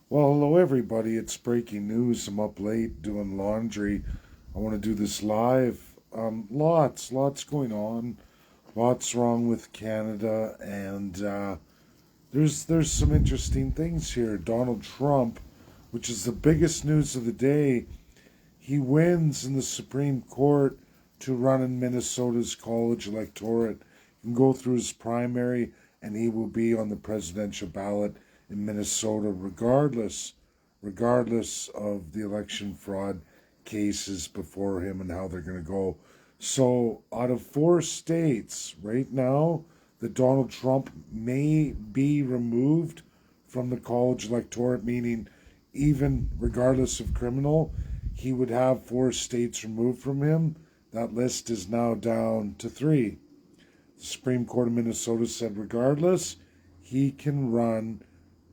Well, hello everybody. It's breaking news. I'm up late doing laundry. I want to do this live. Lots going on. Lots wrong with Canada, and there's some interesting things here. Donald Trump, which is the biggest news of the day, he wins in the Supreme Court to run in Minnesota's college electorate. He can go through his primary, and he will be on the presidential ballot in Minnesota, regardless of the election fraud cases before him and how they're going to go. So, out of four states right now, that Donald Trump may be removed from the college electorate, meaning even regardless of criminal, he would have four states removed from him. That list is now down to three. The Supreme Court of Minnesota said, regardless, he can run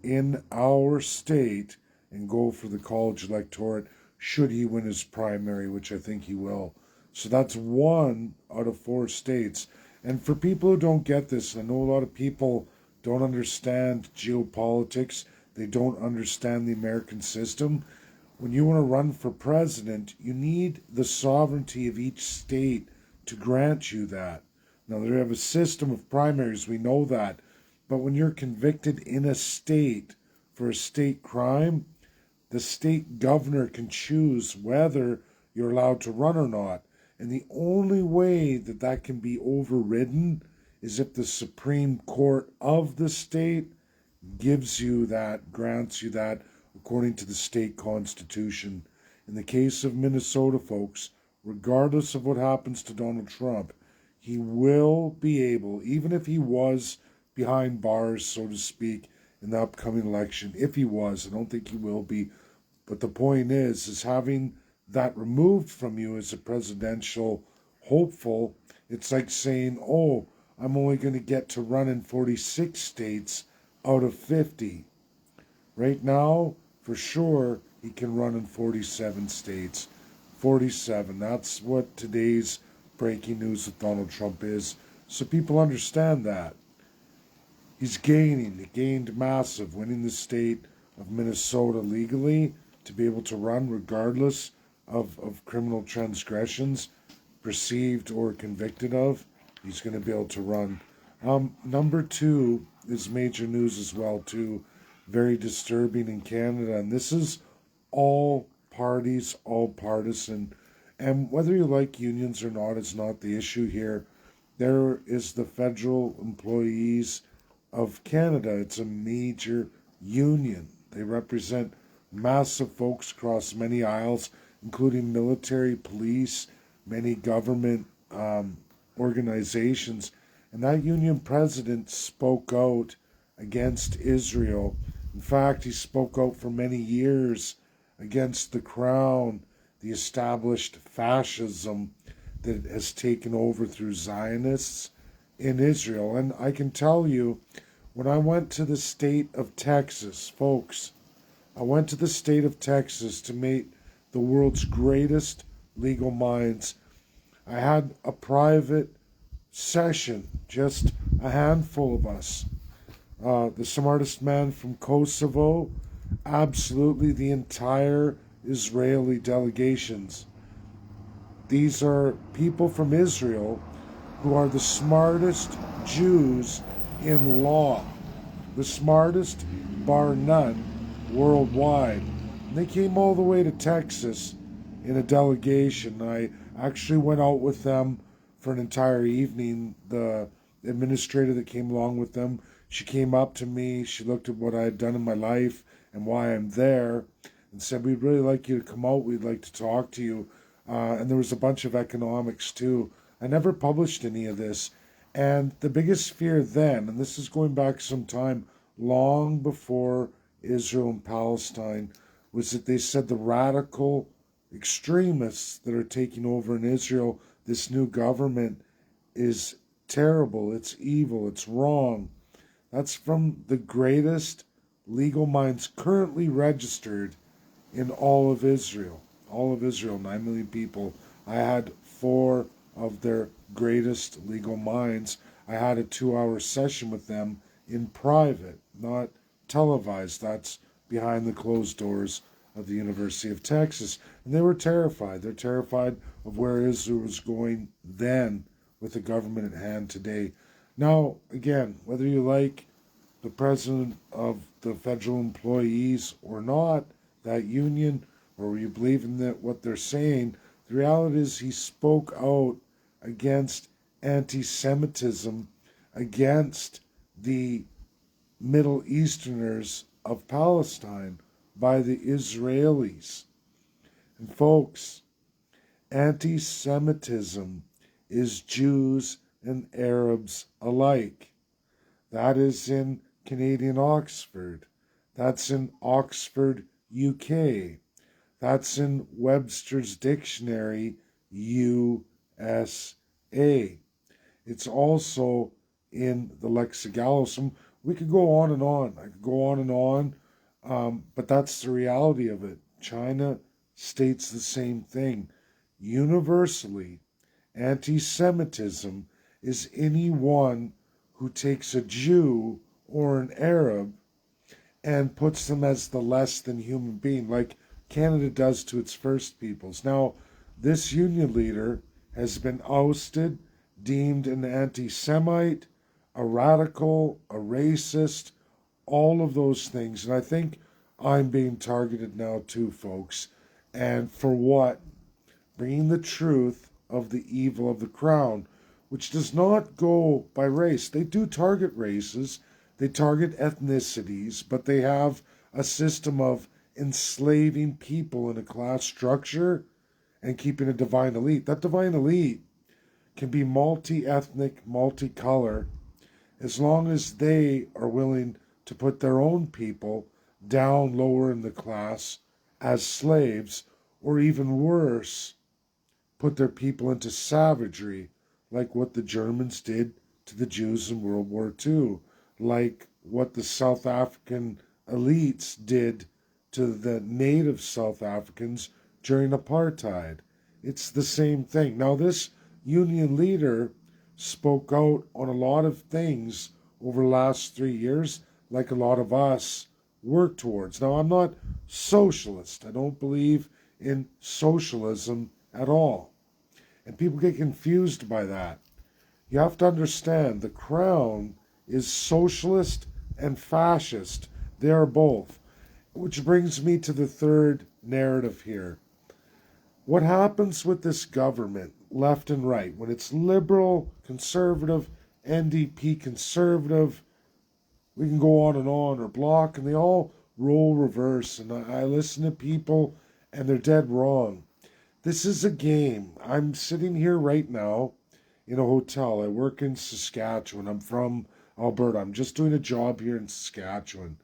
in our state and go for the college electorate should he win his primary, which I think he will. So that's one out of four states. And for people who don't get this, I know a lot of people don't understand geopolitics, they don't understand the American system. When you want to run for president, you need the sovereignty of each state to grant you that. Now, they have a system of primaries, we know that. But when you're convicted in a state for a state crime, the state governor can choose whether you're allowed to run or not. And the only way that that can be overridden is if the Supreme Court of the state gives you that, grants you that, according to the state constitution. In the case of Minnesota, folks, regardless of what happens to Donald Trump, he will be able, even if he was behind bars, so to speak, in the upcoming election, if he was, I don't think he will be, but the point is having that removed from you as a presidential hopeful, it's like saying, oh, I'm only going to get to run in 46 states out of 50. Right now, for sure, he can run in 47 states. 47. That's what today's breaking news with Donald Trump is. So people understand that. He's gaining. He gained massive, winning the state of Minnesota legally to be able to run regardless of criminal transgressions, perceived or convicted of. He's going to be able to run. Number two is major news as well, too. Very disturbing in Canada. And this is all parties, all partisan. And whether you like unions or not is not the issue here. There is the Federal Employees of Canada. It's a major union. They represent massive folks across many aisles, including military, police, many government organizations. And that union president spoke out against Israel. In fact, he spoke out for many years against the crown, the established fascism that has taken over through Zionists in Israel. And I can tell you, when I went to the state of Texas, folks, I went to the state of Texas to meet the world's greatest legal minds. I had a private session, just a handful of us. The smartest man from Kosovo, absolutely the entire Israeli delegations. These are people from Israel who are the smartest Jews in law, the smartest, bar none, worldwide. And they came all the way to Texas in a delegation. I actually went out with them for an entire evening. The administrator that came along with them, she came up to me, she looked at what I had done in my life and why I'm there, and said, we'd really like you to come out, we'd like to talk to you. And there was a bunch of economics too. I never published any of this. And the biggest fear then, and this is going back some time, long before Israel and Palestine, was that they said the radical extremists that are taking over in Israel, this new government, is terrible, it's evil, it's wrong. That's from the greatest legal minds currently registered in all of Israel. All of Israel, 9 million people. I had four of their greatest legal minds. I had a 2-hour session with them in private, not televised. That's behind the closed doors of the University of Texas. And they were terrified. They're terrified of where Israel was going then with the government at hand today. Now, again, whether you like the president of the federal employees or not, that union, or you believe in that what they're saying, the reality is he spoke out against anti-Semitism, against the Middle Easterners of Palestine by the Israelis. And folks, anti-Semitism is Jews and Arabs alike. That is in Canadian Oxford. That's in Oxford, UK. That's in Webster's Dictionary, USA. It's also in the Lexicalism. We could go on and on. I could go on and on, but that's the reality of it. China states the same thing. Universally, anti-Semitism is anyone who takes a Jew or an Arab and puts them as the less than human being, like Canada does to its First Peoples. Now, this union leader has been ousted, deemed an anti-Semite, a radical, a racist, all of those things. And I think I'm being targeted now too, folks. And for what? Bringing the truth of the evil of the crown, which does not go by race. They do target races, they target ethnicities, but they have a system of enslaving people in a class structure and keeping a divine elite. That divine elite can be multi-ethnic, multicolor, as long as they are willing to put their own people down lower in the class as slaves, or even worse, put their people into savagery, like what the Germans did to the Jews in World War II, like what the South African elites did to the native South Africans during apartheid. It's the same thing. Now, this union leader spoke out on a lot of things over the last 3 years, like a lot of us work towards. Now, I'm not socialist. I don't believe in socialism at all. And people get confused by that. You have to understand the crown is socialist and fascist. They are both. Which brings me to the third narrative here. What happens with this government, left and right, when it's liberal, conservative, NDP conservative, we can go on, or block, and they all roll reverse. And I listen to people, and they're dead wrong. This is a game. I'm sitting here right now in a hotel. I work in Saskatchewan. I'm from Alberta. I'm just doing a job here in Saskatchewan.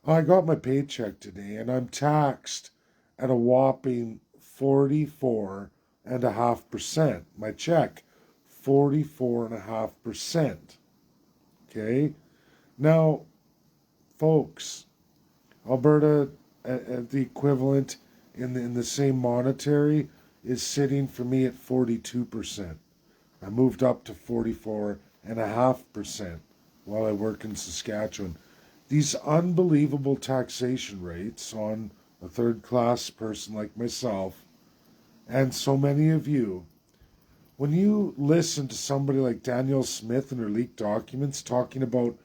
I got my paycheck today, and I'm taxed at a whopping 44.5%. My check, 44.5%. Okay? Now, folks, Alberta, at the equivalent in the same monetary, is sitting for me at 42%. I moved up to 44.5% while I work in Saskatchewan. These unbelievable taxation rates on a third-class person like myself, and so many of you, when you listen to somebody like Danielle Smith and her leaked documents talking about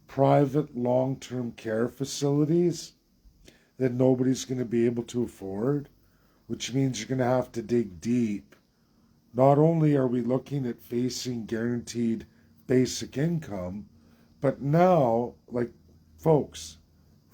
private long-term care facilities that nobody's going to be able to afford, which means you're going to have to dig deep. Not only are we looking at facing guaranteed basic income, but now, like, folks,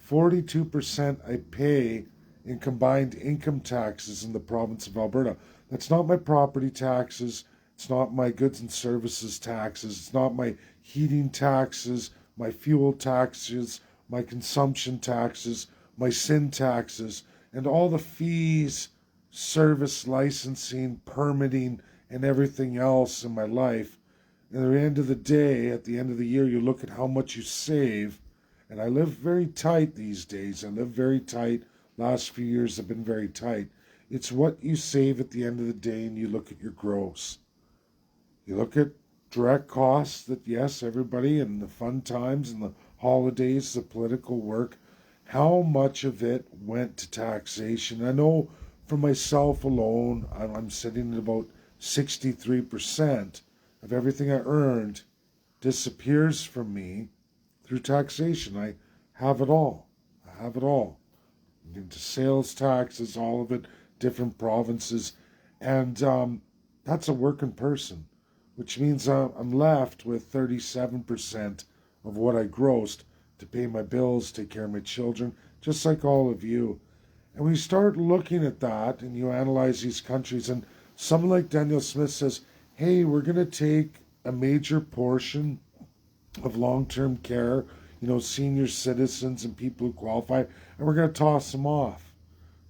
42% I pay in combined income taxes in the province of Alberta. That's not my property taxes. It's not my goods and services taxes. It's not my heating taxes, my fuel taxes, my consumption taxes, my sin taxes, and all the fees, service licensing, permitting, and everything else in my life. And at the end of the day, at the end of the year, you look at how much you save. And I live very tight these days. I live very tight. Last few years have been very tight. It's what you save at the end of the day, and you look at your gross. You look at direct costs that, yes, everybody, and the fun times and the holidays, the political work, how much of it went to taxation. I know for myself alone, I'm sitting at about 63% of everything I earned disappears from me through taxation. I have it all. I have it all. Into sales taxes, all of it, different provinces. And that's a working person, which means I'm left with 37% of what I grossed to pay my bills, take care of my children, just like all of you. And when you start looking at that and you analyze these countries, and someone like Daniel Smith says, hey, we're going to take a major portion of long-term care, senior citizens and people who qualify, and we're going to toss them off.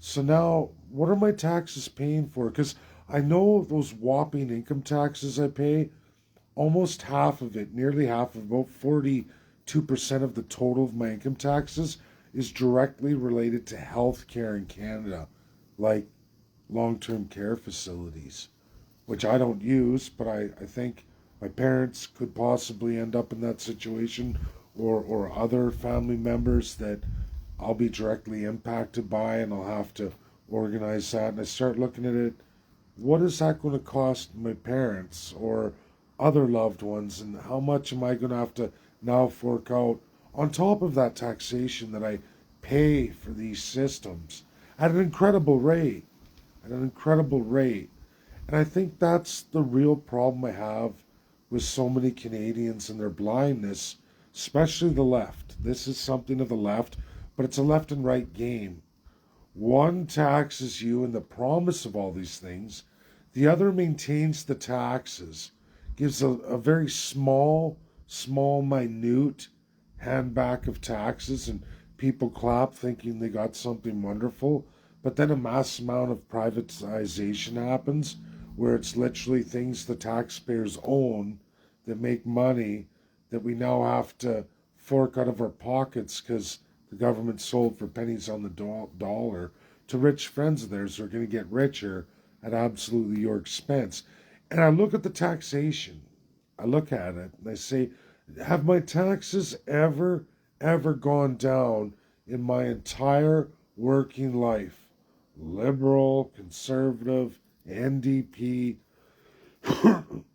So now, what are my taxes paying for? Because I know those whopping income taxes I pay, almost half of it, nearly half of about 42% of the total of my income taxes is directly related to health care in Canada, like long-term care facilities, which I don't use, but I think my parents could possibly end up in that situation, or other family members that I'll be directly impacted by, and I'll have to organize that. And I start looking at it, what is that going to cost my parents or other loved ones, and how much am I going to have to now fork out on top of that taxation that I pay for these systems at an incredible rate, at an incredible rate. And I think that's the real problem I have with so many Canadians and their blindness, especially the left. This is something of the left, but it's a left and right game. One taxes you in the promise of all these things, the other maintains the taxes, gives a very small, minute handback of taxes, and people clap thinking they got something wonderful. But then a mass amount of privatization happens where it's literally things the taxpayers own that make money that we now have to fork out of our pockets because the government sold for pennies on the dollar to rich friends of theirs who are going to get richer at absolutely your expense. And I look at the taxation. I look at it and I say, have my taxes ever gone down in my entire working life? Liberal, conservative, NDP,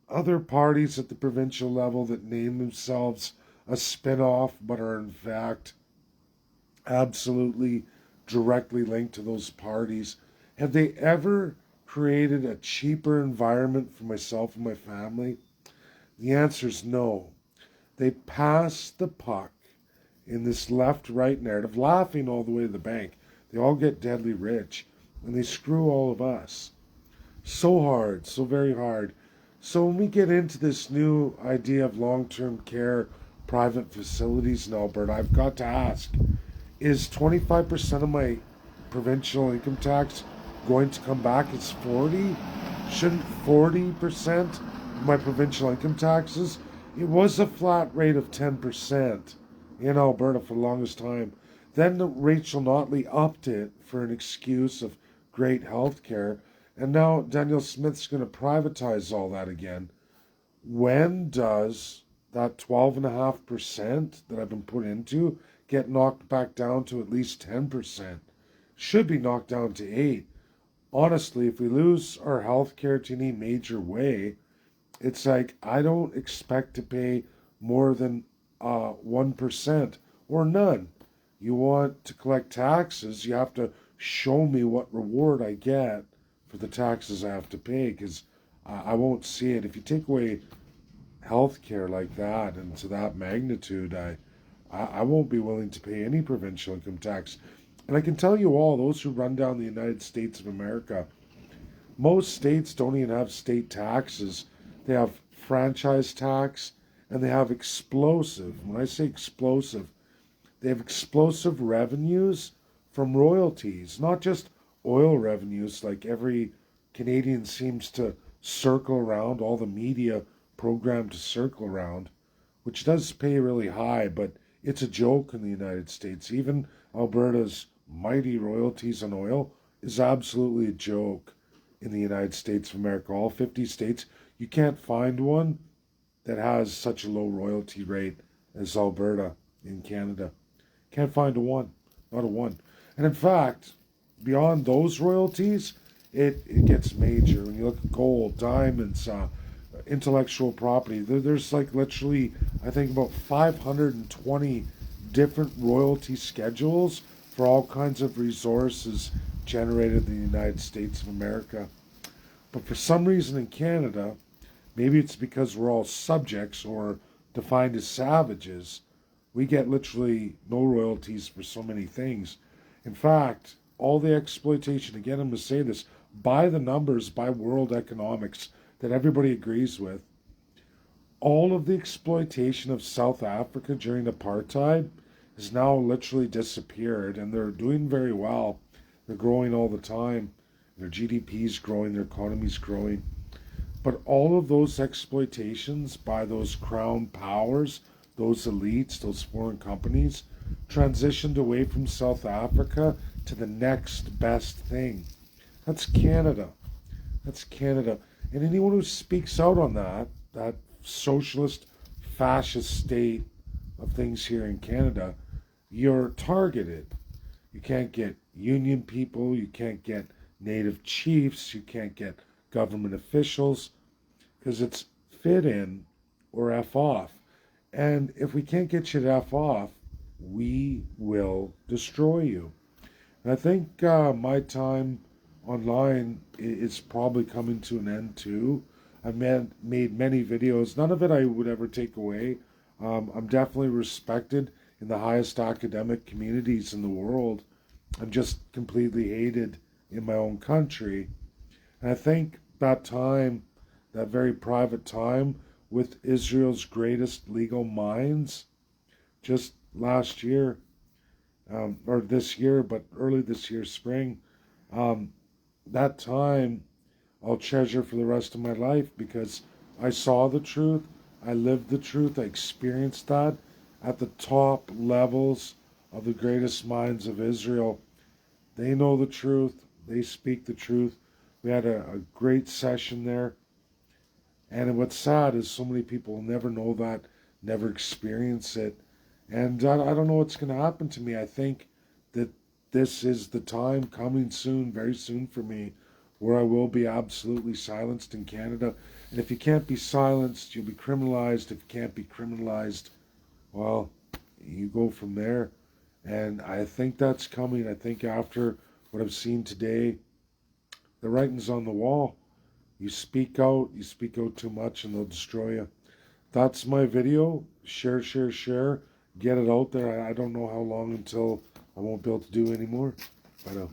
other parties at the provincial level that name themselves a spin-off but are in fact absolutely directly linked to those parties. Have they ever created a cheaper environment for myself and my family? The answer is no. They pass the puck in this left-right narrative, laughing all the way to the bank. They all get deadly rich, and they screw all of us. So hard, so very hard. So when we get into this new idea of long-term care, private facilities in Alberta, I've got to ask, is 25% of my provincial income tax going to come back as 40? Shouldn't 40% of my provincial income taxes? It was a flat rate of 10% in Alberta for the longest time. Then Rachel Notley upped it for an excuse of great health care. And now Daniel Smith's going to privatize all that again. When does that 12.5% that I've been put into get knocked back down to at least 10%? Should be knocked down to 8%. Honestly, if we lose our health care to any major way, it's like I don't expect to pay more than 1% or none. You want to collect taxes, you have to show me what reward I get for the taxes I have to pay, because I won't see it. If you take away health care like that and to that magnitude, I won't be willing to pay any provincial income tax. And I can tell you all, those who run down the United States of America, most states don't even have state taxes. They have franchise tax, and they have explosive, when I say explosive, they have explosive revenues from royalties, not just oil revenues like every Canadian seems to circle around, all the media programmed to circle around, which does pay really high, but it's a joke in the United States. Even Alberta's mighty royalties on oil is absolutely a joke in the United States of America. All 50 states, you can't find one that has such a low royalty rate as Alberta in Canada. Can't find one. not a one. And in fact, beyond those royalties, it gets major. When you look at gold, diamonds, intellectual property, there's like literally, I think, about 520 different royalty schedules for all kinds of resources generated in the United States of America. But for some reason in Canada, maybe it's because we're all subjects or defined as savages, we get literally no royalties for so many things. In fact, all the exploitation, again, I'm going to say this, by the numbers, by world economics, that everybody agrees with, all of the exploitation of South Africa during apartheid has now literally disappeared, and they're doing very well. They're growing all the time. Their GDP is growing, their economy is growing. But all of those exploitations by those crown powers, those elites, those foreign companies, transitioned away from South Africa to the next best thing. That's Canada. That's Canada. And anyone who speaks out on that socialist, fascist state of things here in Canada, you're targeted. You can't get union people, you can't get native chiefs, you can't get government officials, because it's fit in or F off. And if we can't get you to F off, we will destroy you. And I think my time online is probably coming to an end too. I've made many videos. None of it I would ever take away. I'm definitely respected in the highest academic communities in the world. I'm just completely hated in my own country. And I think that time, that very private time with Israel's greatest legal minds, just last year, or this year, but early this year, spring, that time I'll treasure for the rest of my life, because I saw the truth, I lived the truth, I experienced that at the top levels of the greatest minds of Israel. They know the truth, they speak the truth. We had a great session there. And what's sad is so many people will never know that, never experience it. And I don't know what's going to happen to me. I think that this is the time coming soon, very soon for me, where I will be absolutely silenced in Canada. And if you can't be silenced, you'll be criminalized. If you can't be criminalized, well, you go from there. And I think that's coming. I think after what I've seen today, the writing's on the wall. You speak out too much, and they'll destroy you. That's my video. Share, share, share. Get it out there. I don't know how long until I won't be able to do anymore. Bye now.